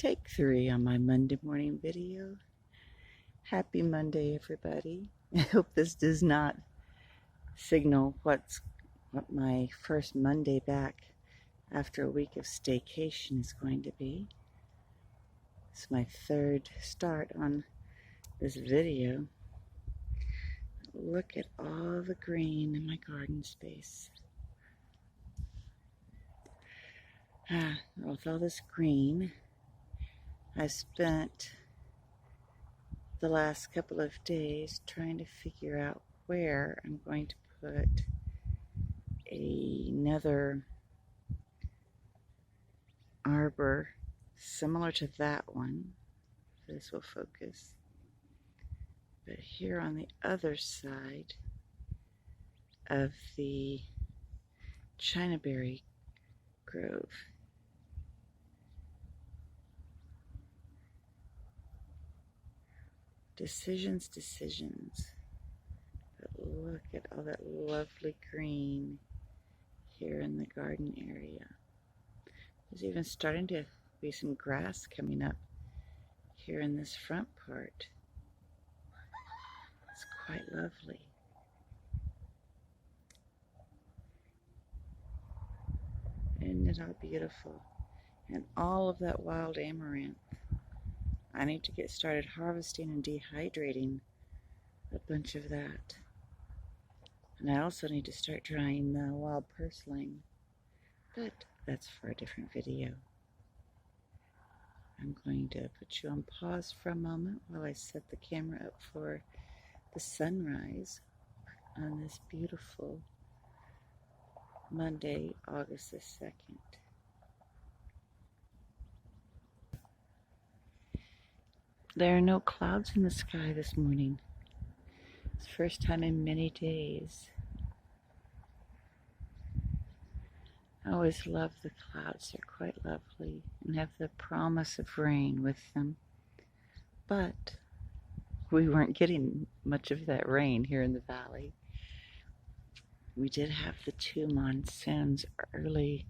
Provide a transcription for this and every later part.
Take 3 on my Monday morning video. Happy Monday, everybody. I hope this does not signal what my first Monday back after a week of staycation is going to be. It's my third start on this video. Look at all the green in my garden space. With all this green, I spent the last couple of days trying to figure out where I'm going to put another arbor similar to that one. This will focus. But here on the other side of the Chinaberry grove, decisions. But look at all that lovely green here in the garden area. There's even starting to be some grass coming up here in this front part. It's quite lovely. Isn't it all beautiful? And all of that wild amaranth. I need to get started harvesting and dehydrating a bunch of that. And I also need to start drying the wild purslane. But that's for a different video. I'm going to put you on pause for a moment while I set the camera up for the sunrise on this beautiful Monday, August the 2nd. There are no clouds in the sky this morning. It's the first time in many days. I always love the clouds. They're quite lovely and have the promise of rain with them. But we weren't getting much of that rain here in the valley. We did have the 2 monsoons early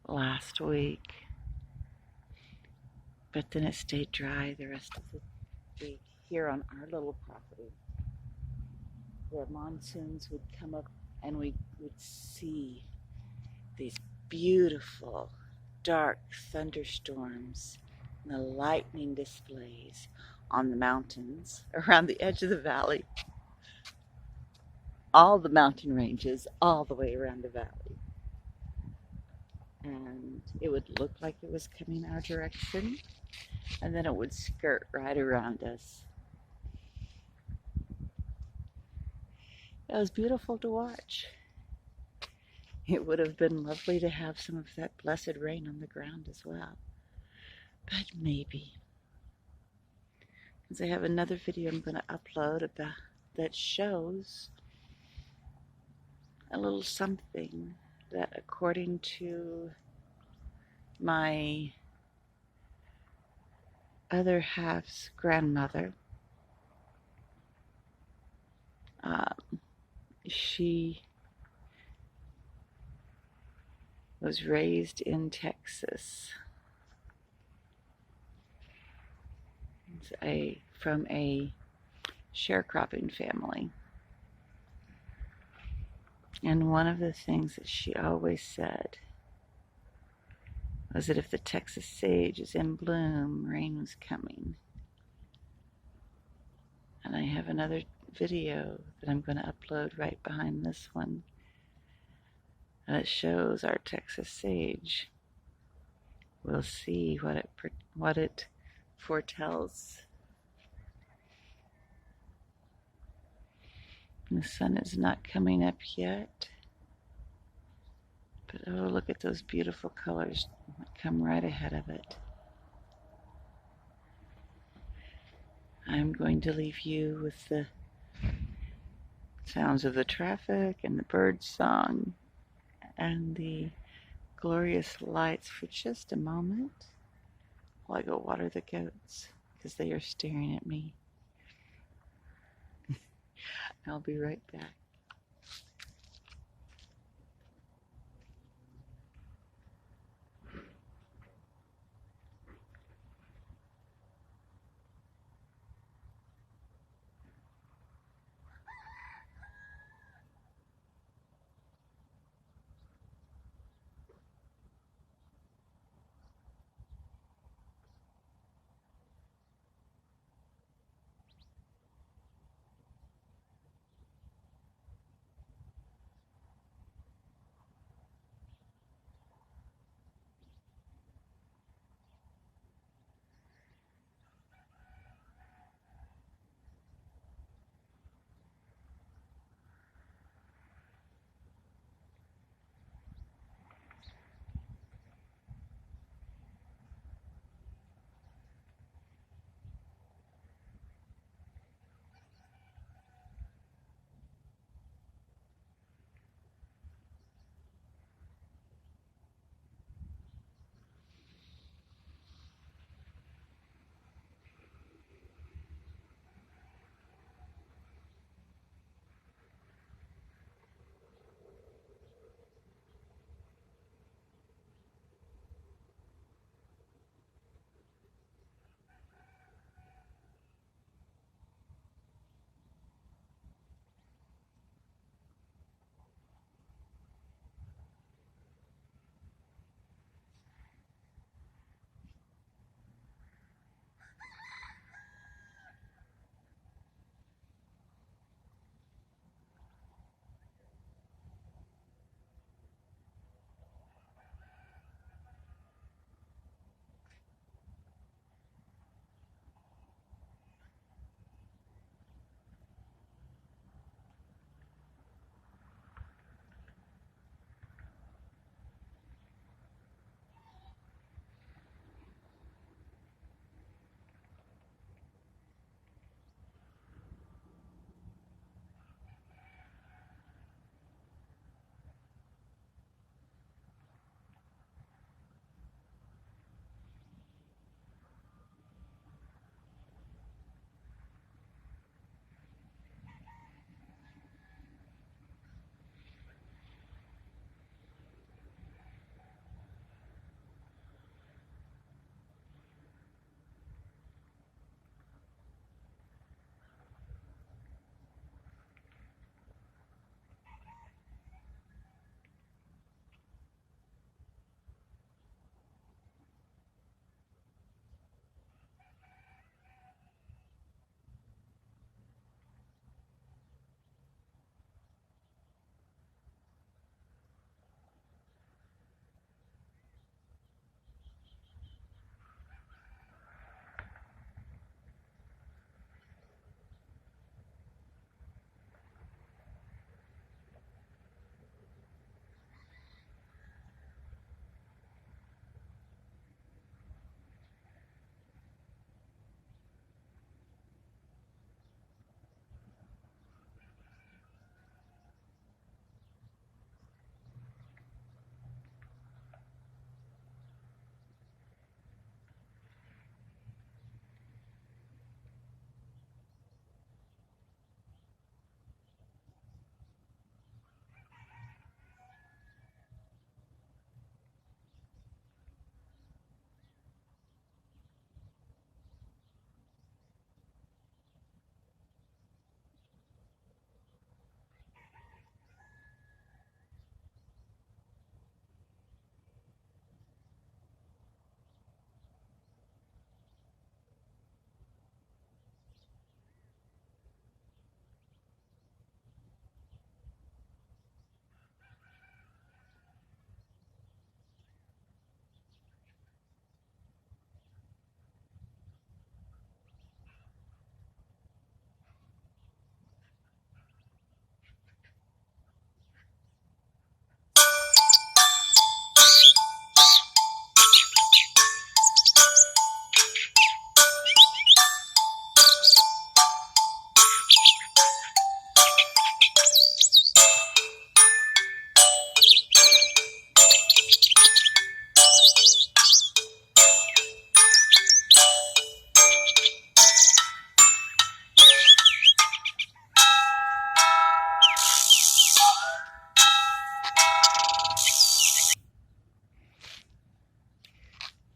last week, but then it stayed dry the rest of the week here on our little property. The monsoons would come up and we would see these beautiful dark thunderstorms and the lightning displays on the mountains around the edge of the valley. All the mountain ranges all the way around the valley. And it would look like it was coming our direction, and then it would skirt right around us. It was beautiful to watch. It would have been lovely to have some of that blessed rain on the ground as well. But maybe. Because I have another video I'm going to upload about that shows a little something that, according to my other half's grandmother, she was raised in Texas. From a sharecropping family. And one of the things that she always said was that if the Texas sage is in bloom, rain was coming. And I have another video that I'm going to upload right behind this one that shows our Texas sage. We'll see what it foretells. The sun is not coming up yet, but oh, look at those beautiful colors that come right ahead of it. I'm going to leave you with the sounds of the traffic and the bird song and the glorious lights for just a moment while I go water the goats because they are staring at me. I'll be right back.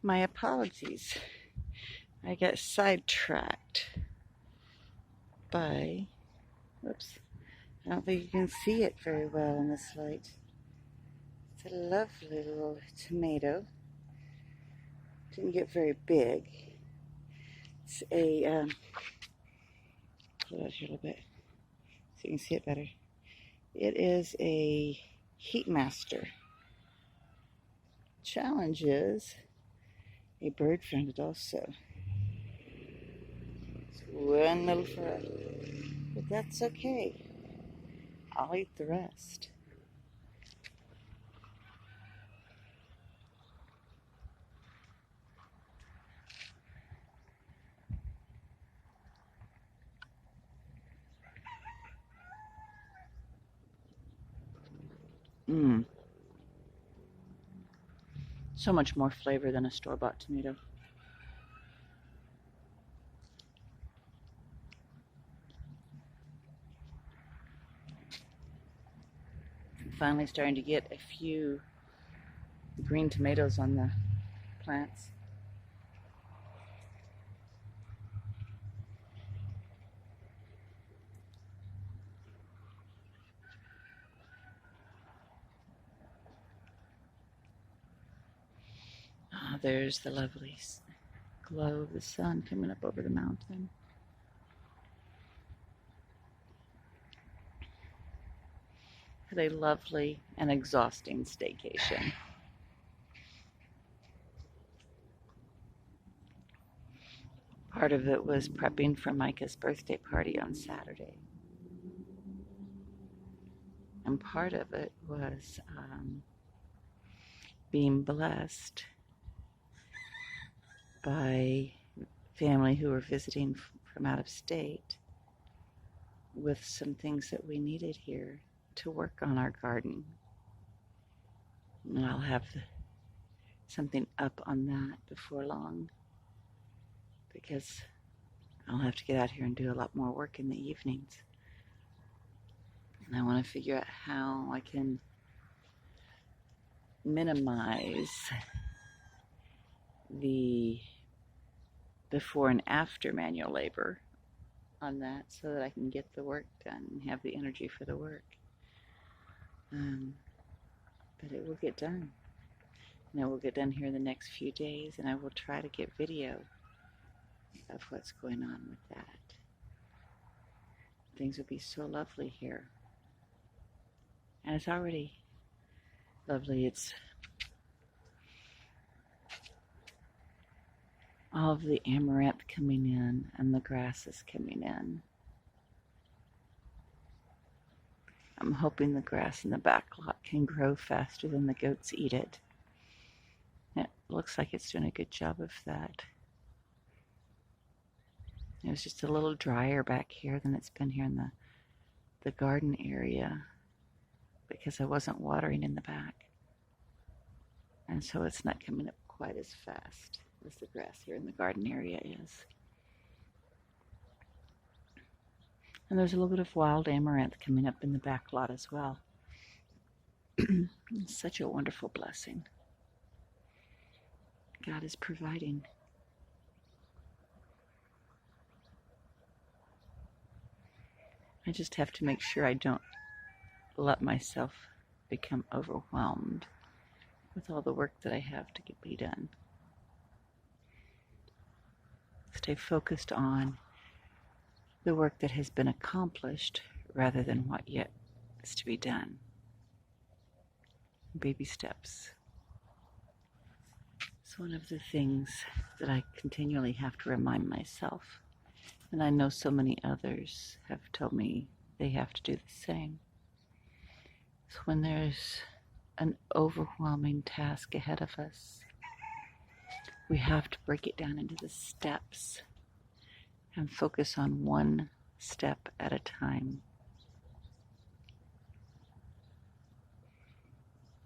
My apologies. I got sidetracked by, whoops, I don't think you can see it very well in this light. It's a lovely little tomato. Didn't get very big. It's a, hold out here a little bit so you can see it better. It is a heat master. Challenge is a bird friended also. It's one little fry, but that's okay. I'll eat the rest. Mmm. So much more flavor than a store-bought tomato. I'm finally starting to get a few green tomatoes on the plants. Ah, there's the lovely glow of the sun coming up over the mountain. Had a lovely and exhausting staycation. Part of it was prepping for Micah's birthday party on Saturday. And part of it was being blessed by family who were visiting from out of state with some things that we needed here to work on our garden. And I'll have something up on that before long, because I'll have to get out here and do a lot more work in the evenings. And I want to figure out how I can minimize the before and after manual labor on that so that I can get the work done and have the energy for the work. But it will get done. And it will get done here in the next few days, and I will try to get video of what's going on with that. Things will be so lovely here. And it's already lovely. It's all of the amaranth coming in and the grasses coming in. I'm hoping the grass in the back lot can grow faster than the goats eat it. It looks like it's doing a good job of that. It was just a little drier back here than it's been here in the garden area because I wasn't watering in the back. And so it's not coming up quite as fast as the grass here in the garden area is. And there's a little bit of wild amaranth coming up in the back lot as well. It's such a wonderful blessing. God is providing. I just have to make sure I don't let myself become overwhelmed with all the work that I have to be done. Stay focused on the work that has been accomplished rather than what yet is to be done. Baby steps. It's one of the things that I continually have to remind myself. And I know so many others have told me they have to do the same. So when there's an overwhelming task ahead of us, we have to break it down into the steps and focus on one step at a time.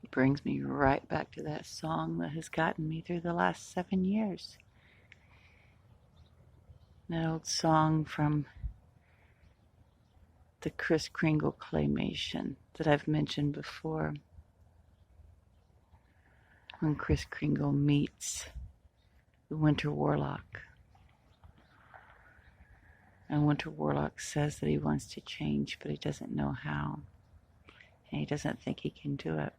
It brings me right back to that song that has gotten me through the last 7 years. That old song from the Kris Kringle claymation that I've mentioned before. When Kris Kringle meets the Winter Warlock. And Winter Warlock says that he wants to change, but he doesn't know how. And he doesn't think he can do it.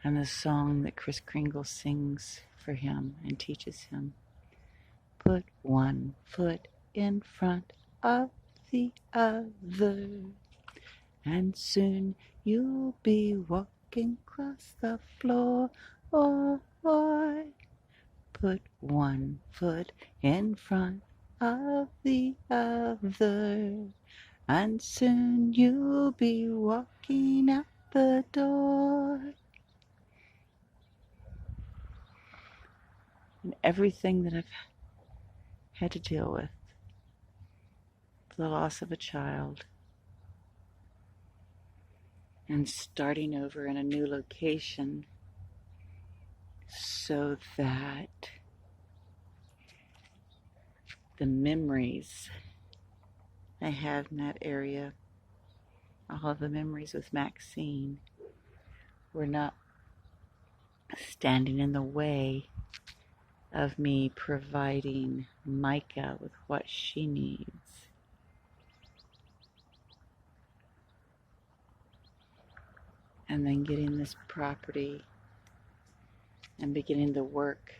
And the song that Kris Kringle sings for him and teaches him, put one foot in front of the other, and soon you'll be walking across the floor. Put one foot in front of the other, and soon you'll be walking out the door. And everything that I've had to deal with, the loss of a child, and starting over in a new location so that the memories I have in that area, all of the memories with Maxine, were not standing in the way of me providing Micah with what she needs. And then getting this property and beginning the work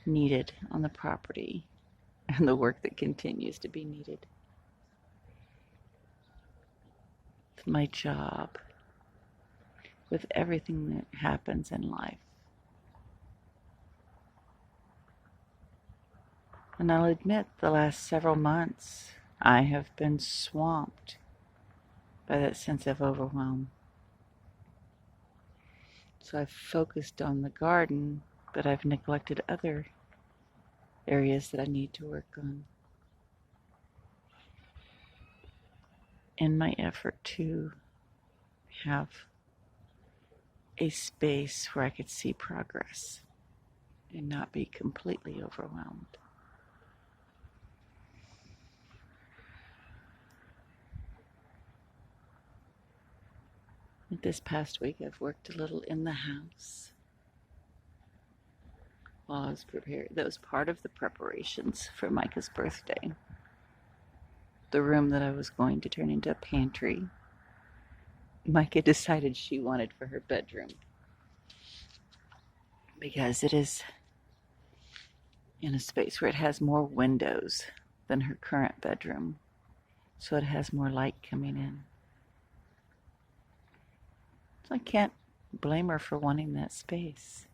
needed on the property and the work that continues to be needed. With my job, with everything that happens in life. And I'll admit, the last several months, I have been swamped by that sense of overwhelm. So I've focused on the garden, but I've neglected other areas that I need to work on in my effort to have a space where I could see progress and not be completely overwhelmed. This past week, I've worked a little in the house while I was preparing. That was part of the preparations for Micah's birthday. The room that I was going to turn into a pantry, Micah decided she wanted for her bedroom because it is in a space where it has more windows than her current bedroom, so it has more light coming in. So I can't blame her for wanting that space.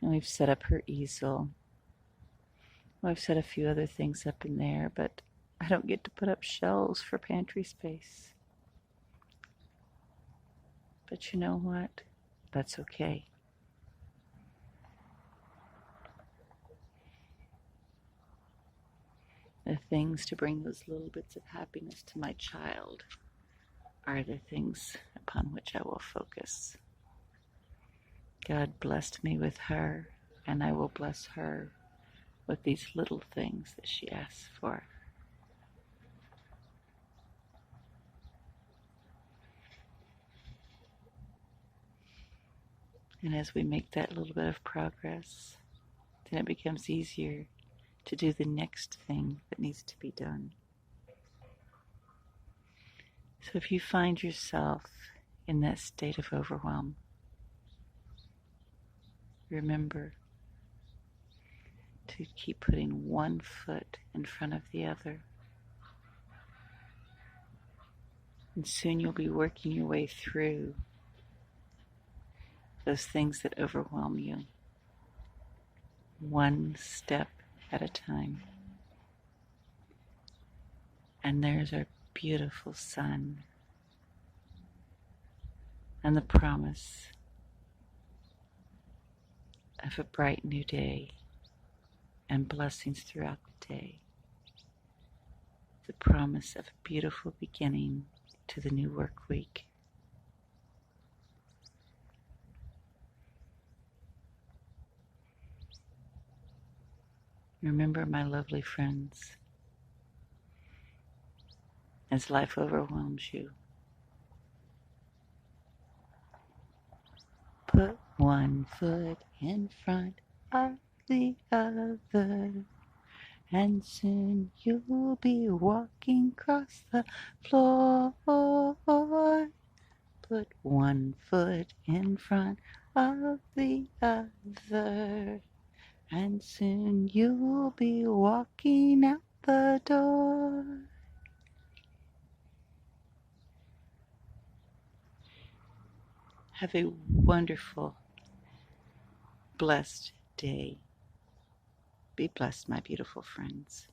And we've set up her easel. Well, I've set a few other things up in there, but I don't get to put up shelves for pantry space. But you know what? That's okay. The things to bring those little bits of happiness to my child are the things upon which I will focus. God blessed me with her, and I will bless her with these little things that she asks for. And as we make that little bit of progress, then it becomes easier to do the next thing that needs to be done. So if you find yourself in that state of overwhelm, remember to keep putting one foot in front of the other. And soon you'll be working your way through those things that overwhelm you, one step at a time. And there's our beautiful sun and the promise of a bright new day and blessings throughout the day. The promise of a beautiful beginning to the new work week. Remember, my lovely friends, as life overwhelms you, put one foot in front of the other, and soon you'll be walking across the floor. Put one foot in front of the other, and soon you'll be walking out the door. Have a wonderful, blessed day. Be blessed, my beautiful friends.